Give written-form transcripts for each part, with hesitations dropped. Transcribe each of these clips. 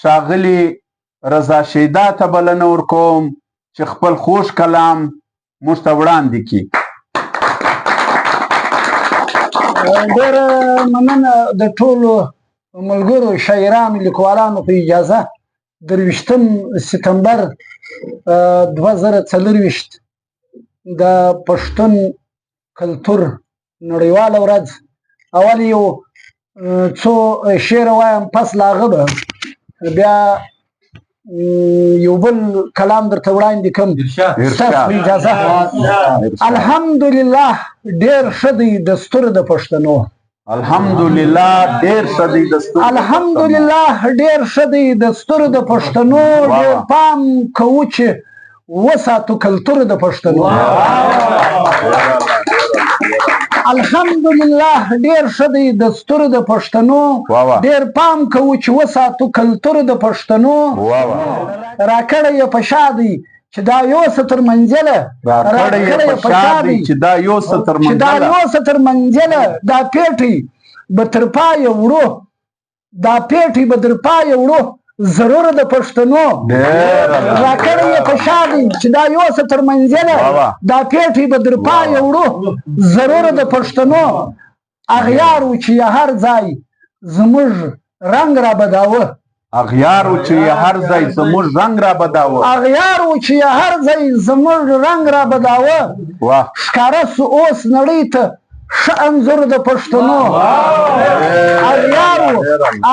ښاغلي رضا شیدا ته بلنه ورکوم چې خپل خوږ کلام موږ ته وړاندې کړي. ډېره مننه د ټولو ملګرو شاعرانو لیکوالانو په اجازه 23 سپتمبر 2024 د پښتون کلتور نړیواله ورځ. اول یو څو شعر وایم، پس له هغه به بیا یو بل کلام درته وړاندې کوم. ستاسو په اجازه. الحمدلله ډېر ښه دی دستور د پښتنو. الحمدلله ډېر ښه دی دستور. الحمدلله ډېر ښه دی دستور د پښتنو. ډېر پام کوو چې وساتو کلتور د پښتنو. الحمدلله ډېر ښه دی دستور د پښتنو. ډېر پام کوو چې وساتو کلتور د پښتنو. راکړی یې په شا دی چې دا یو څه تر منزله. راکړی یې په شا دی چې دا یو څه تر منزله. دا پیټی به تر پایه وړو. دا پیټی به تر پایه وړو. ضرور د پښتنو. راکړی یې په شا دی چې دا یو څه تر منزله. دا پیټی به در پایه وړو. ضرور د پښتنو. اغیار و چې هر ځای زموږ رنګ را بداوه. اغیار و چې هر ځای زموږ رنګ را بداوه. اغیار و چې هر ځای زموږ رنګ را بداوه. ښکاره سو اوس نړۍ ته ښه انځور د پښتنو.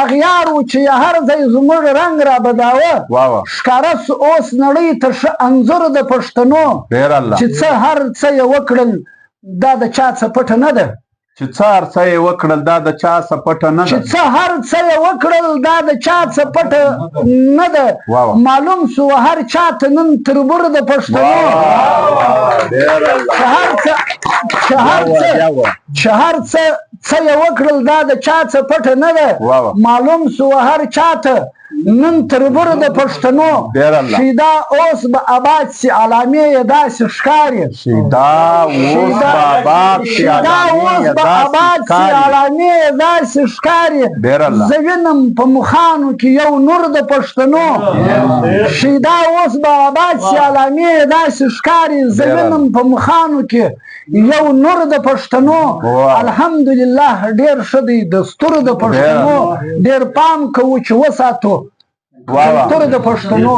اغیار و چې هر ځای زموږ رنګ را بداوه. ښکاره سو اوس نړۍ ته ښه انځور د پښتنو. چې څه هر څه یې وکړل دا د چا څه پټه نه ده. چې څه هر څه یې وکړل دا د چا څه پټه نه ده. چې څه هر څه یې وکړل دا د چا څه پټه نه ده. معلوم سو هر چا ته نن تربور د پښتنو. چې هر څه یې وکړل دا د چا څه پټه نه ده. معلوم سو هر چا ته نن تربور د پښتنو. شیدا اوس به آباد سي علامې یې داسې ښکاري. شیدا اوس به آباد سي علامې یې داسې ښکاري. زه وینم په مخانو کې یو نور د پښتنو. شیدا اوس به آباد سي علامې یې داسې ښکاري. زه وینم په مخانو کې یو نور د پښتنو. الحمدلله ډېر ښه دی دستور د پښتنو. ډېر پام کوو چې وساتو کلتور د پښتنو.